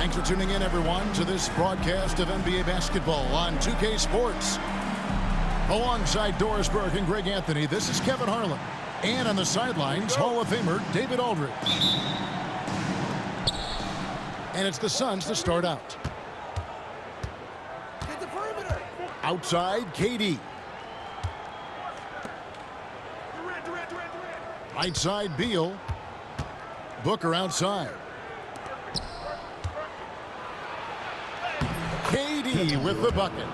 Thanks for tuning in, everyone, to this broadcast of NBA basketball on 2K Sports. Alongside Doris Burke and Greg Anthony, this is Kevin Harlan. And on the sidelines, Hall of Famer David Aldridge. And it's the Suns to start out. Get the perimeter. Outside, KD. Right side, Beal. Booker outside. KD with the bucket.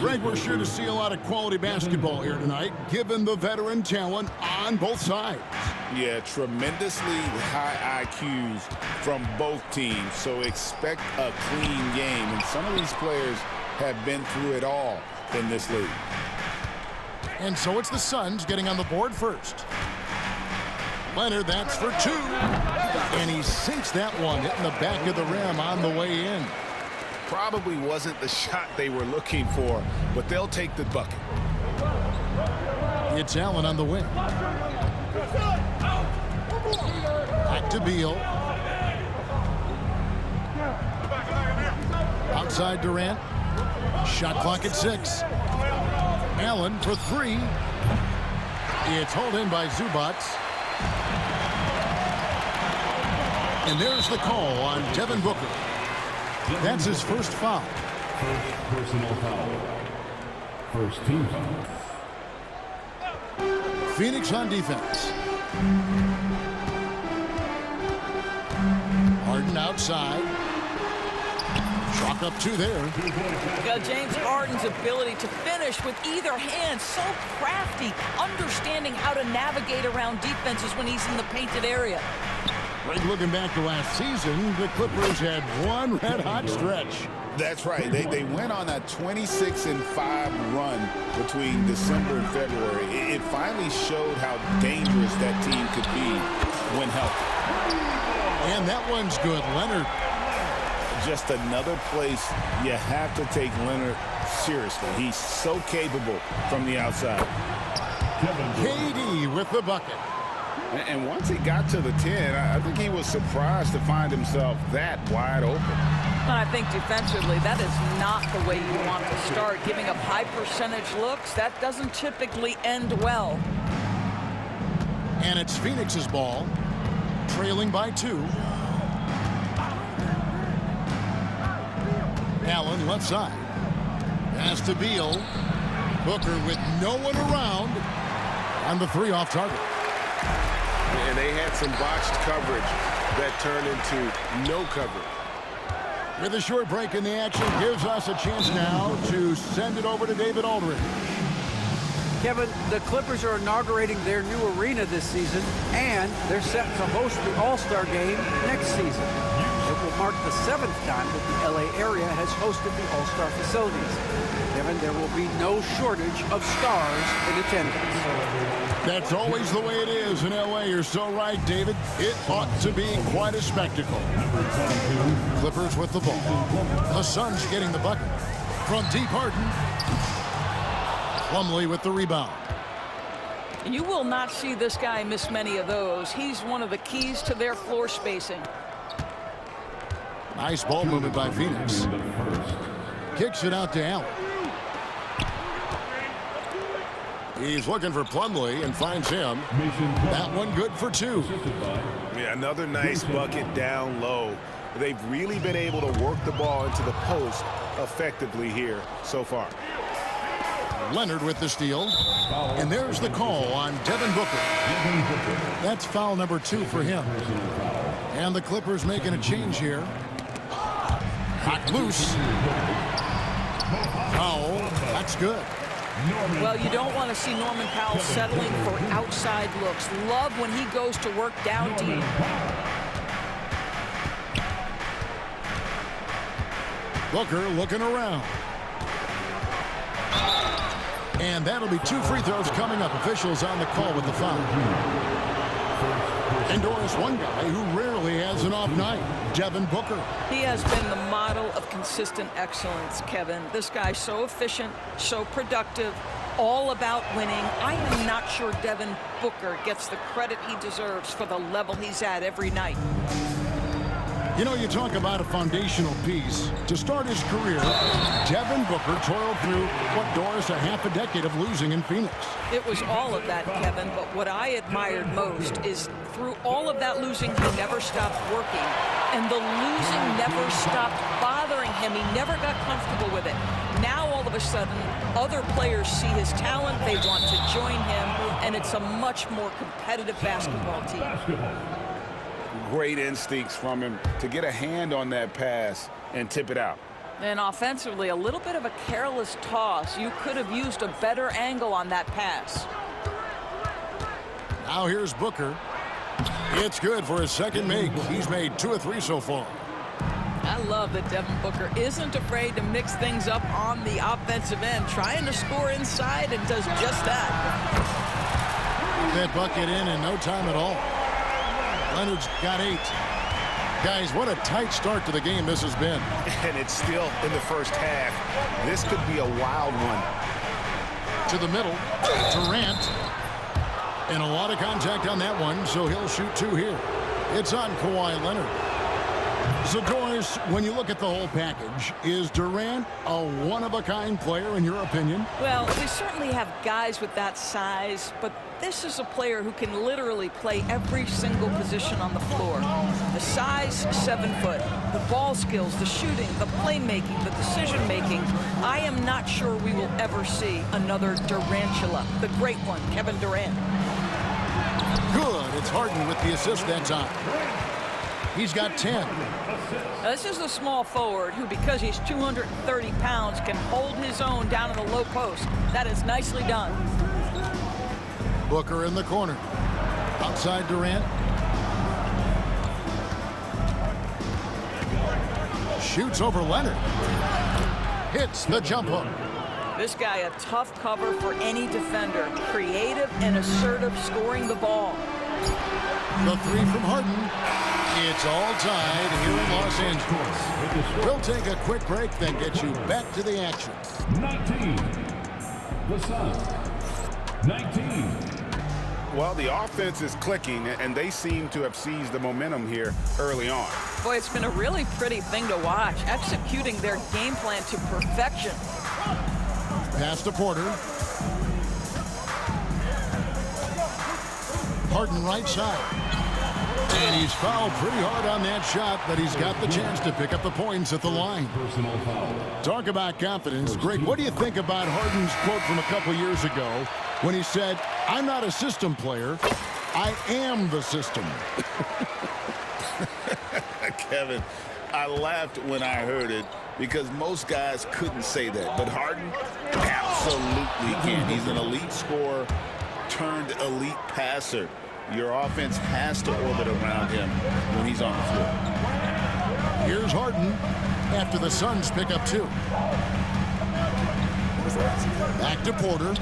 Greg, we're sure to see a lot of quality basketball here tonight, given the veteran talent on both sides. Yeah, tremendously high IQs from both teams, so expect a clean game. And some of these players have been through it all in this league. And so it's the Suns getting on the board first. Leonard, that's for two. And he sinks that one, hitting the back of the rim on the way in. Probably wasn't the shot they were looking for, but they'll take the bucket. It's Allen on the wing. Back to Beal. Outside Durant. Shot clock at 6. Allen for 3. It's hauled in by Zubac. And there's the call on Devin Booker. That's his first foul. First personal foul. First team foul. Phoenix on defense. Harden outside. Chalk up 2 there. James Harden's ability to finish with either hand, so crafty, understanding how to navigate around defenses when he's in the painted area. Right, looking back to last season, the Clippers had one red-hot stretch. That's right. They went on a 26-5 run between December and February. It finally showed how dangerous that team could be when healthy. And that one's good. Leonard. Just another place you have to take Leonard seriously. He's so capable from the outside. KD with the bucket. And once he got to the 10, I think he was surprised to find himself that wide open. And I think defensively, that is not the way you want to start. Giving up high percentage looks, that doesn't typically end well. And it's Phoenix's ball, trailing by 2. Allen left side. Pass to Beal. Booker with no one around. On the 3 off target. And they had some botched coverage that turned into no coverage. With a short break in the action, gives us a chance now to send it over to David Aldridge. Kevin, the Clippers are inaugurating their new arena this season, and they're set to host the All-Star Game next season. It will mark the 7th time that the LA area has hosted the All-Star facilities. Kevin, there will be no shortage of stars in attendance. That's always the way it is in LA. You're so right, David. It ought to be quite a spectacle. Clippers with the ball. The Suns getting the bucket. From deep, Harden. Plumlee with the rebound. And you will not see this guy miss many of those. He's one of the keys to their floor spacing. Nice ball movement by Phoenix. Kicks it out to Allen. He's looking for Plumlee and finds him. That one good for 2. Yeah, another nice bucket down low. They've really been able to work the ball into the post effectively here so far. Leonard with the steal. And there's the call on Devin Booker. That's foul number 2 for him. And the Clippers making a change here. Hot loose. Foul. That's good. Well, you don't want to see Norman Powell settling for outside looks. Love when he goes to work down deep. Booker looking around. And that'll be 2 free throws coming up. Officials on the call with the foul. And Doris, one guy who rarely has an off night, Devin Booker. He has been the model of consistent excellence, Kevin. This guy's so efficient, so productive, all about winning. I am not sure Devin Booker gets the credit he deserves for the level he's at every night. You know, you talk about a foundational piece. To start his career, Devin Booker toiled through, what, Doris, a half a decade of losing in Phoenix. It was all of that, Kevin, but what I admired most is through all of that losing, he never stopped working. And the losing never stopped bothering him. He never got comfortable with it. Now, all of a sudden, other players see his talent, they want to join him, and it's a much more competitive basketball team. Great instincts from him to get a hand on that pass and tip it out. And offensively, a little bit of a careless toss. You could have used a better angle on that pass. Now here's Booker. It's good for his second make. He's made 2 of 3 so far. I love that Devin Booker isn't afraid to mix things up on the offensive end, trying to score inside, and does just that. That bucket in no time at all. Leonard's got 8. Guys, what a tight start to the game this has been. And it's still in the first half. This could be a wild one. To the middle, Durant. And a lot of contact on that one, so he'll shoot 2 here. It's on Kawhi Leonard. So, Doris, when you look at the whole package, is Durant a one-of-a-kind player in your opinion? Well, we certainly have guys with that size, but this is a player who can literally play every single position on the floor. The size, 7 foot. The ball skills, the shooting, the playmaking, the decision-making. I am not sure we will ever see another Durantula, the great one, Kevin Durant. Good. It's Harden with the assist that time. He's got 10. Now, this is a small forward who, because he's 230 pounds, can hold his own down in the low post. That is nicely done. Booker in the corner. Outside Durant. Shoots over Leonard. Hits the jump hook. This guy, a tough cover for any defender. Creative and assertive scoring the ball. The 3 from Harden. It's all tied here in Los Angeles. We'll take a quick break, then get you back to the action. 19. The Suns. 19. Well, the offense is clicking, and they seem to have seized the momentum here early on. Boy, it's been a really pretty thing to watch, executing their game plan to perfection. Pass to Porter. Harden right side. And he's fouled pretty hard on that shot, but he's got the chance to pick up the points at the line. Personal foul. Talk about confidence. Greg, what do you think about Harden's quote from a couple years ago when he said, "I'm not a system player, I am the system"? Kevin, I laughed when I heard it because most guys couldn't say that. But Harden absolutely can. He's an elite scorer turned elite passer. Your offense has to orbit around him when he's on the floor. Here's Harden after the Suns pick up 2. Back to Porter.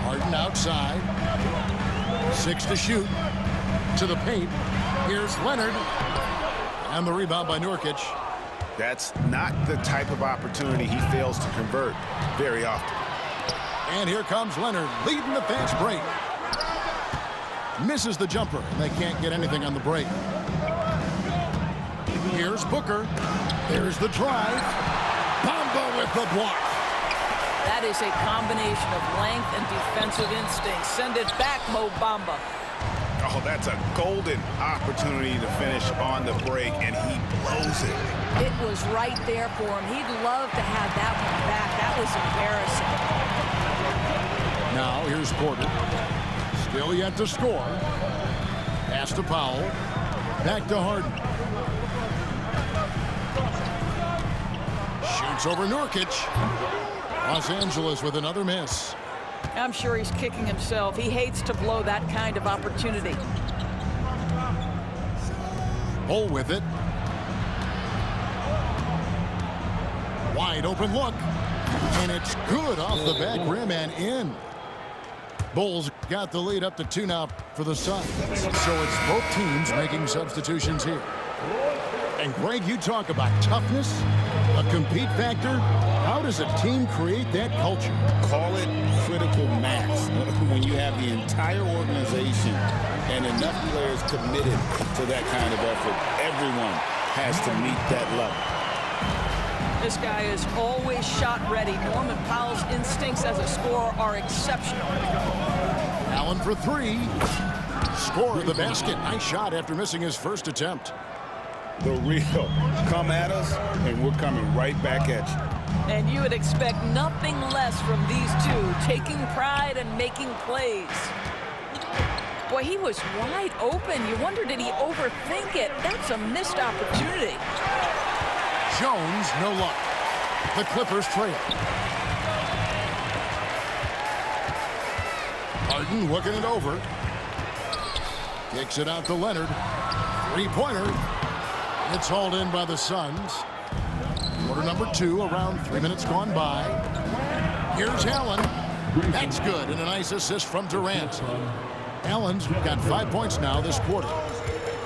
Harden outside. 6 to shoot. To the paint. Here's Leonard. And the rebound by Nurkic. That's not the type of opportunity he fails to convert very often. And here comes Leonard, leading the fast break. Misses the jumper, and they can't get anything on the break. Here's Booker. There's the drive. Bamba with the block. That is a combination of length and defensive instinct. Send it back, Mo Bamba. Oh, that's a golden opportunity to finish on the break, and he blows it. It was right there for him. He'd love to have that one back. That was embarrassing. Now here's Porter. Still yet to score. Pass to Powell. Back to Harden. Shoots over Nurkic. Los Angeles with another miss. I'm sure he's kicking himself. He hates to blow that kind of opportunity. Bull with it. Wide open look. And it's good off the back rim and in. Bulls got the lead up to 2 now for the Suns. So it's both teams making substitutions here. And Greg, you talk about toughness, a compete factor. How does a team create that culture? Call it critical mass. When you have the entire organization and enough players committed to that kind of effort. Everyone has to meet that level. This guy is always shot ready. Norman Powell's instincts as a scorer are exceptional. Allen for three. Score the basket. Nice shot after missing his first attempt. The real come at us, and we're coming right back at you. And you would expect nothing less from these two, taking pride and making plays. Boy, he was wide open. You wonder, did he overthink it? That's a missed opportunity. Jones, no luck. The Clippers trail. Harden looking it over. Kicks it out to Leonard. Three-pointer. It's hauled in by the Suns. Quarter number 2, around 3 minutes gone by. Here's Allen. That's good, and a nice assist from Durant. Allen's got 5 points now this quarter.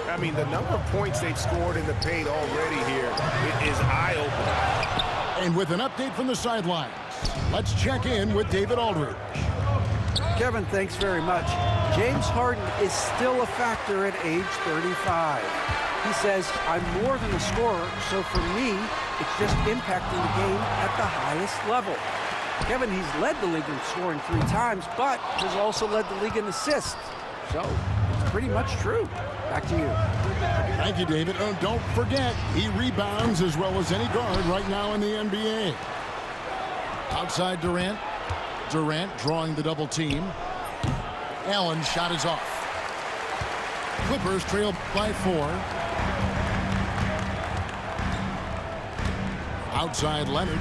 I mean, the number of points they've scored in the paint already here is eye-opening. And with an update from the sidelines, let's check in with David Aldridge. Kevin, thanks very much. James Harden is still a factor at age 35. He says, I'm more than a scorer, so for me, it's just impacting the game at the highest level. Kevin, he's led the league in scoring 3 times, but has also led the league in assists. So, it's pretty much true. Back to you. Thank you, David. Oh, don't forget, he rebounds as well as any guard right now in the NBA. Outside Durant. Durant drawing the double team. Allen's shot is off. Clippers trail by 4. Outside Leonard.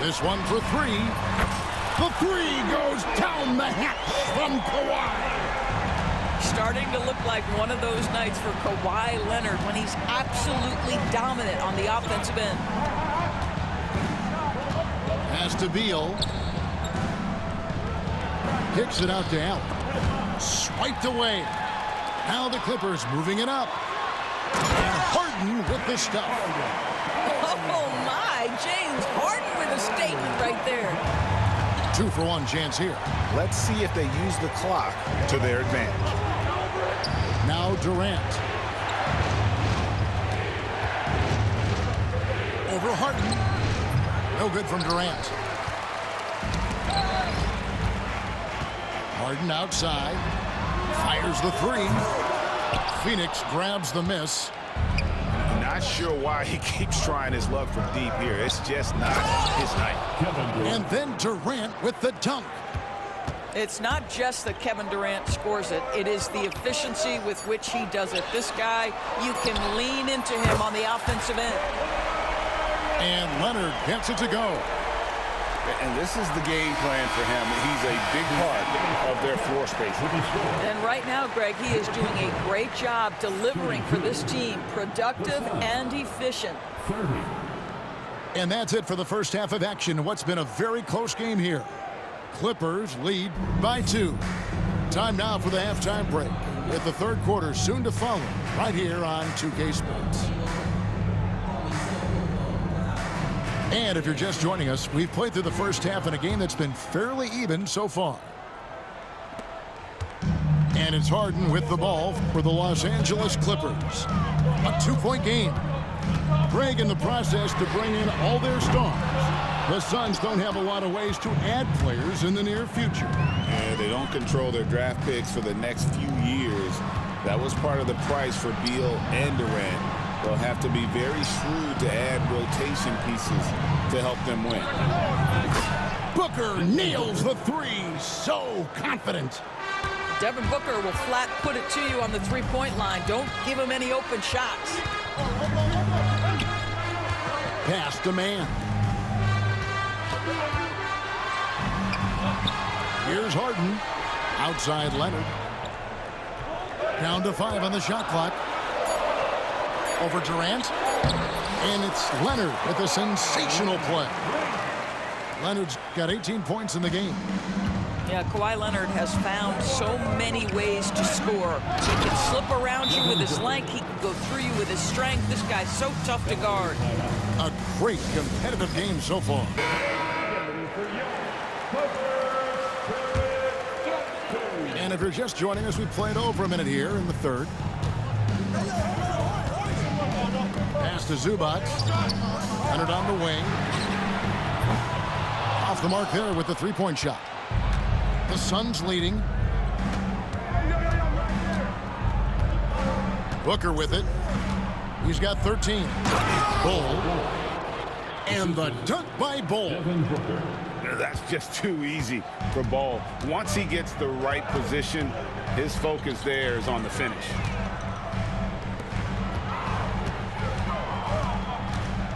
This one for 3. The 3 goes down the hatch from Kawhi. Starting to look like one of those nights for Kawhi Leonard when he's absolutely dominant on the offensive end. Pass to Beal. Kicks it out to Allen. Swiped away. Now the Clippers moving it up. And Harden with the stuff. Oh my, James Harden with a statement right there. 2-for-1 chance here. Let's see if they use the clock to their advantage. Now Durant. Over Harden. No good from Durant. Harden outside. Fires the 3. Phoenix grabs the miss. Not sure why he keeps trying his luck from deep here. It's just not his night. And then Durant with the dunk. It's not just that Kevin Durant scores it. It is the efficiency with which he does it. This guy, you can lean into him on the offensive end. And Leonard gets it to go. And this is the game plan for him. He's a big part of their floor space. And right now, Greg, he is doing a great job delivering for this team. Productive and efficient. And that's it for the first half of action. What's been a very close game here. Clippers lead by 2. Time now for the halftime break, with the third quarter soon to follow right here on 2K Sports. And if you're just joining us, we've played through the first half in a game that's been fairly even so far. And it's Harden with the ball for the Los Angeles Clippers. A 2-point game. Greg in the process to bring in all their stars. The Suns don't have a lot of ways to add players in the near future. Yeah, they don't control their draft picks for the next few years. That was part of the price for Beal and Durant. They'll have to be very shrewd to add rotation pieces to help them win. Booker nails the 3. So confident. Devin Booker will flat put it to you on the three-point line. Don't give him any open shots. Pass to man. Here's Harden. Outside Leonard. Down to 5 on the shot clock. Over Durant. And it's Leonard with a sensational play. Leonard's got 18 points in the game. Yeah, Kawhi Leonard has found so many ways to score. He can slip around you with his length. He can go through you with his strength. This guy's so tough to guard. A great competitive game so far. And if you're just joining us, we played over a minute here in the third. Pass to Zubac. Leonard on the wing. Off the mark there with the three-point shot. The Suns leading. Booker with it. He's got 13. Bull. And the dunk by Bull. That's just too easy for Ball. Once he gets the right position, his focus there is on the finish.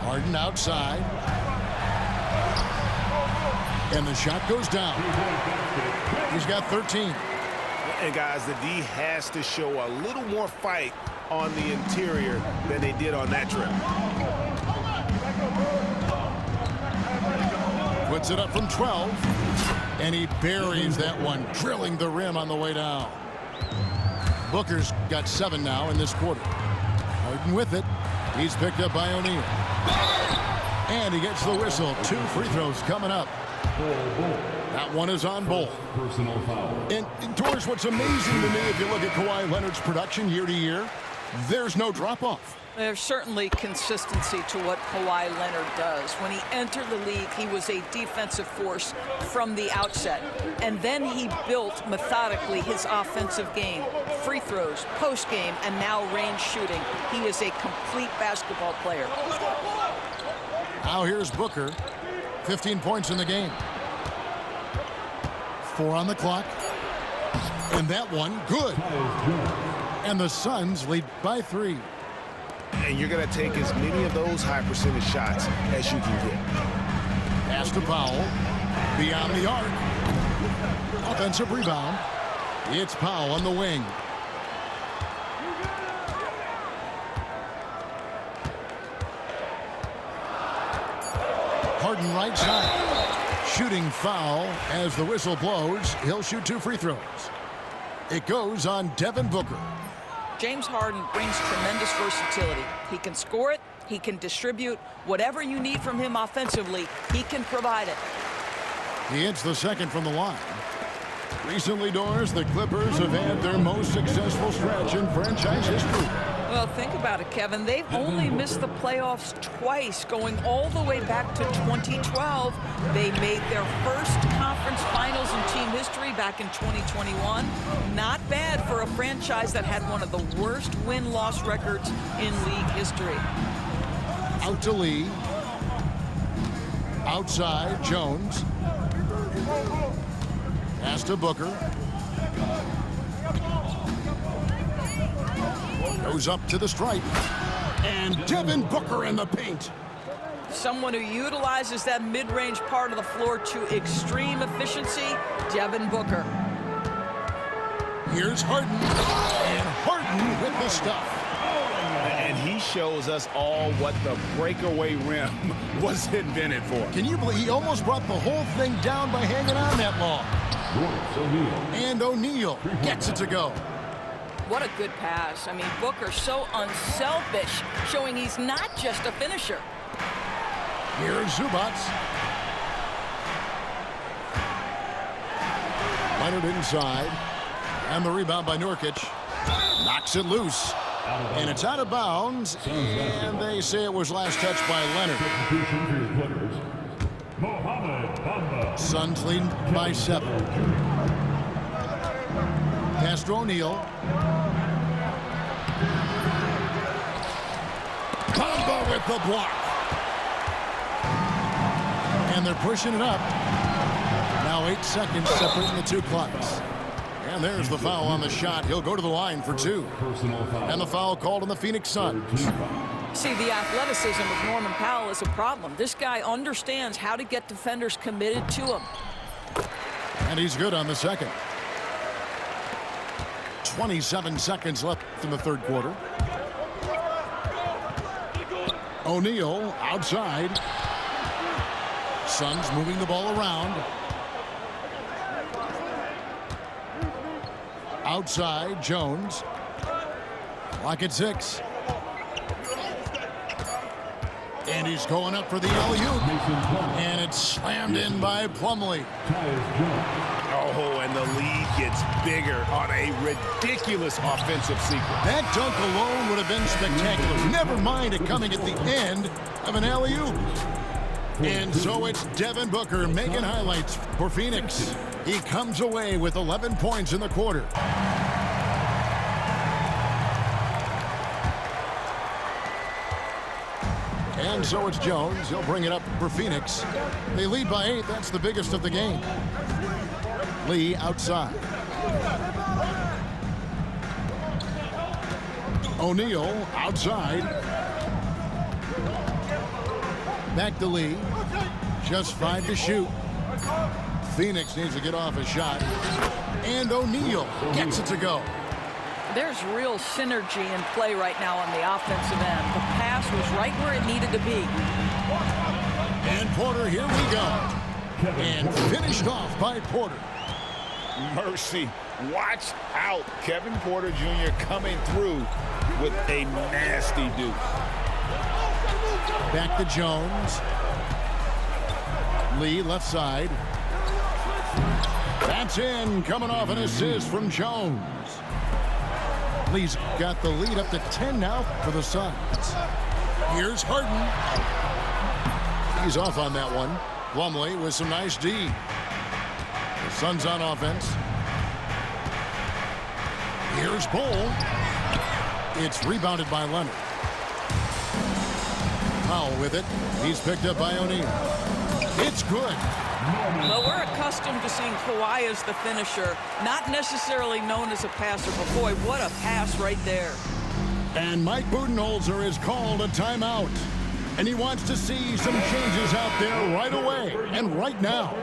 Harden outside. And the shot goes down. He's got 13. And guys, the D has to show a little more fight on the interior than they did on that trip. Puts it up from 12. And he buries that one, drilling the rim on the way down. Booker's got 7 now in this quarter. Harden with it. He's picked up by O'Neal. And he gets the whistle. 2 free throws coming up. That one is on Bull. Personal foul. And Doris, what's amazing to me, if you look at Kawhi Leonard's production year to year, there's no drop-off. There's certainly consistency to what Kawhi Leonard does. When he entered the league, he was a defensive force from the outset. And then he built methodically his offensive game. Free throws, post game, and now range shooting. He is a complete basketball player. Now here's Booker. 15 points in the game. 4 on the clock. And that one, good. And the Suns lead by 3. And you're going to take as many of those high percentage shots as you can get. Pass to Powell. Beyond the arc. Offensive rebound. It's Powell on the wing. Harden right side. Shooting foul as the whistle blows. He'll shoot 2 free throws. It goes on Devin Booker. James Harden brings tremendous versatility. He can score it, he can distribute. Whatever you need from him offensively, he can provide it. He hits the second from the line. Recently, Doris, the Clippers have had their most successful stretch in franchise history. Well, think about it, Kevin. They've only missed the playoffs twice, going all the way back to 2012. They made their first conference finals in team history back in 2021. Not bad for a franchise that had one of the worst win-loss records in league history. Out to Lee. Outside, Jones. Pass to Booker. Goes up to the stripe. And Devin Booker in the paint. Someone who utilizes that mid-range part of the floor to extreme efficiency, Devin Booker. Here's Harden. And Harden with the stuff. And he shows us all what the breakaway rim was invented for. Can you believe he almost brought the whole thing down by hanging on that long? And O'Neal gets it to go. What a good pass. I mean, Booker so unselfish, showing he's not just a finisher. Here's Zubac. Leonard inside. And the rebound by Nurkic. Knocks it loose. And it's out of bounds. And they say it was last touched by Leonard. Suns lead by 7. Pass to O'Neal. Bamba with the block. And they're pushing it up. Now 8 seconds separating the 2 clocks. And there's the foul on the shot. He'll go to the line for 2. And the foul called on the Phoenix Suns. See, the athleticism of Norman Powell is a problem. This guy understands how to get defenders committed to him. And he's good on the second. 27 seconds left in the third quarter. O'Neal outside. Suns moving the ball around. Outside, Jones. Clock at 6. And he's going up for the alley-oop. And it's slammed in by Plumlee. Oh, and the lead gets bigger on a ridiculous offensive sequence. That dunk alone would have been spectacular. Never mind it coming at the end of an alley-oop. And so it's Devin Booker making highlights for Phoenix. He comes away with 11 points in the quarter. And so it's Jones. He'll bring it up for Phoenix. They lead by 8. That's the biggest of the game. Lee outside. O'Neal outside. Back to Lee. Just 5 to shoot. Phoenix needs to get off a shot. And O'Neal gets it to go. There's real synergy in play right now on the offensive end. The pass was right where it needed to be. And Porter, here we go. And finished off by Porter. Mercy. Watch out. Kevin Porter Jr. coming through with a nasty deuce. Back to Jones. Lee left side. That's in. Coming off an assist from Jones. Lee's got the lead up to 10 now for the Suns. Here's Harden. He's off on that one. Plumlee with some nice D. The Suns on offense. Here's Bull. It's rebounded by Leonard. Powell with it. He's picked up by O'Neal. It's good. Well, we're accustomed to seeing Kawhi as the finisher, not necessarily known as a passer, but boy, what a pass right there. And Mike Budenholzer has called a timeout. And he wants to see some changes out there right away and right now.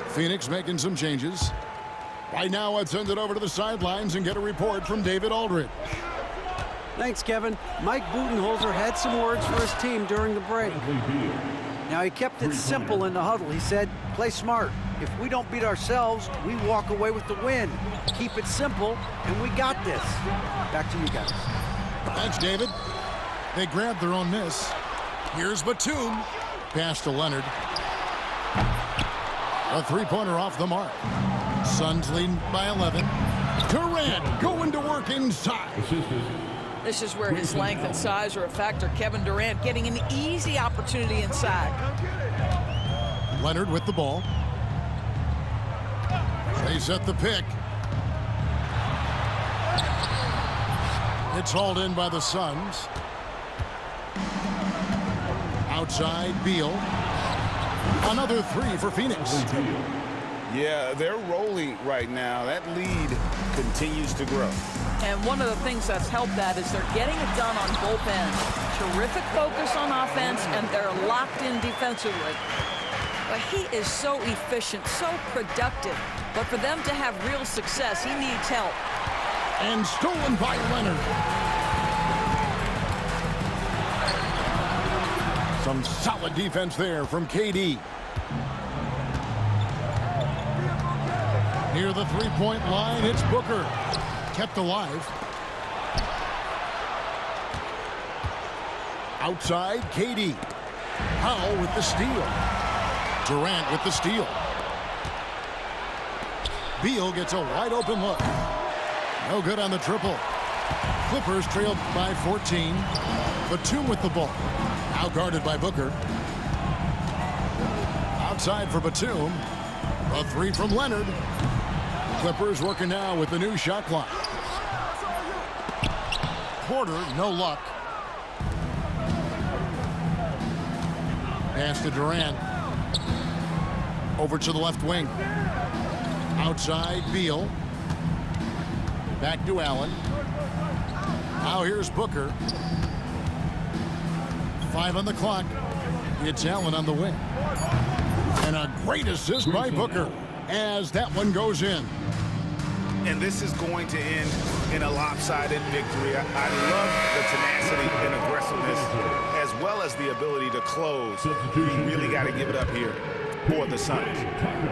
Phoenix making some changes. Right now, let's send it over to the sidelines and get a report from David Aldridge. Thanks, Kevin. Mike Budenholzer had some words for his team during the break. Now, he kept it simple in the huddle. He said, play smart. If we don't beat ourselves, we walk away with the win. Keep it simple, and we got this. Back to you guys. Thanks, David. They grabbed their own miss. Here's Batum. Pass to Leonard. A three-pointer off the mark. Suns leading by 11. Durant going to work inside. This is where his length and size are a factor. Kevin Durant getting an easy opportunity inside. Leonard with the ball. They set the pick. It's hauled in by the Suns. Outside, Beal. Another three for Phoenix. Yeah, they're rolling right now. That lead continues to grow. And one of the things that's helped that is they're getting it done on both ends. Terrific focus on offense, and they're locked in defensively. But he is so efficient, so productive. But for them to have real success, he needs help. And stolen by Leonard. Some solid defense there from KD. Near the three-point line, it's Booker. Kept alive. Outside, KD. Powell with the steal. Durant with the steal. Beal gets a wide-open look. No good on the triple. Clippers trailed by 14. Batum with the ball. Now guarded by Booker. Outside for Batum. A three from Leonard. Clippers working now with the new shot clock. Porter, no luck. Pass to Durant. Over to the left wing. Outside, Beal. Back to Allen. Now here's Booker. 5 on the clock. It's Allen on the wing. And a great assist by Booker as that one goes in. And this is going to end in a lopsided victory. I love the tenacity and aggressiveness as well as the ability to close. You really got to give it up here for the Suns.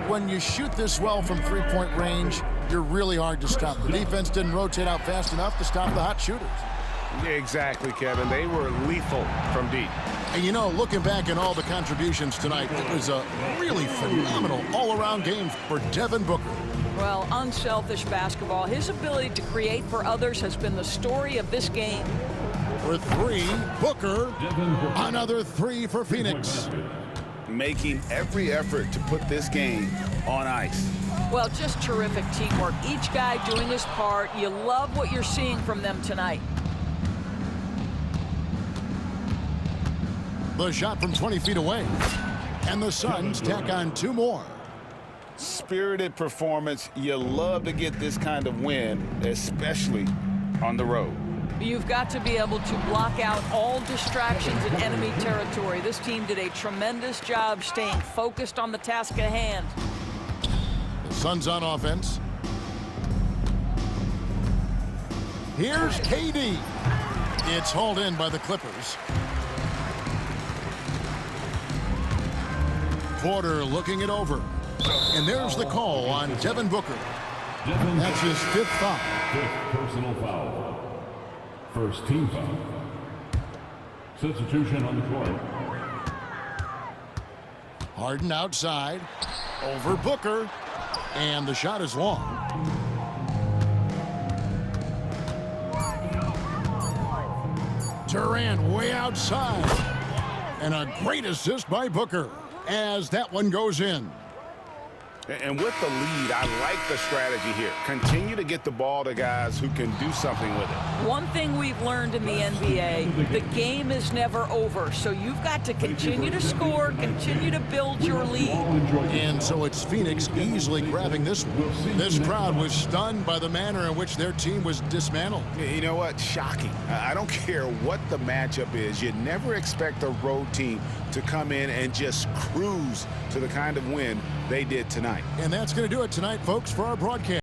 When you shoot this well from three-point range, you're really hard to stop. The defense didn't rotate out fast enough to stop the hot shooters. Yeah, exactly, Kevin. They were lethal from deep. And you know, looking back at all the contributions tonight, it was a really phenomenal all-around game for Devin Booker. Well, unselfish basketball. His ability to create for others has been the story of this game. For three, Booker. Another three for Phoenix. Making every effort to put this game on ice. Well, just terrific teamwork. Each guy doing his part. You love what you're seeing from them tonight. The shot from 20 feet away. And the Suns tack on two more. Spirited performance. You love to get this kind of win, especially on the road. You've got to be able to block out all distractions in enemy territory. This team did a tremendous job staying focused on the task at hand. The Suns on offense. Here's KD. It's hauled in by the Clippers. Porter looking it over. And there's the call on Devin Booker. That's his fifth foul. Fifth personal foul. First team foul. Substitution on the court. Harden outside. Over Booker. And the shot is long. Durant way outside. And a great assist by Booker as that one goes in. And with the lead, I like the strategy here. Continue to get the ball to guys who can do something with it. One thing we've learned in the NBA, the game is never over. So you've got to continue to score, continue to build your lead. And so it's Phoenix easily grabbing this one. This crowd was stunned by the manner in which their team was dismantled. You know what? Shocking. I don't care what the matchup is. You never expect a road team to come in and just cruise to the kind of win they did tonight. And that's going to do it tonight, folks, for our broadcast.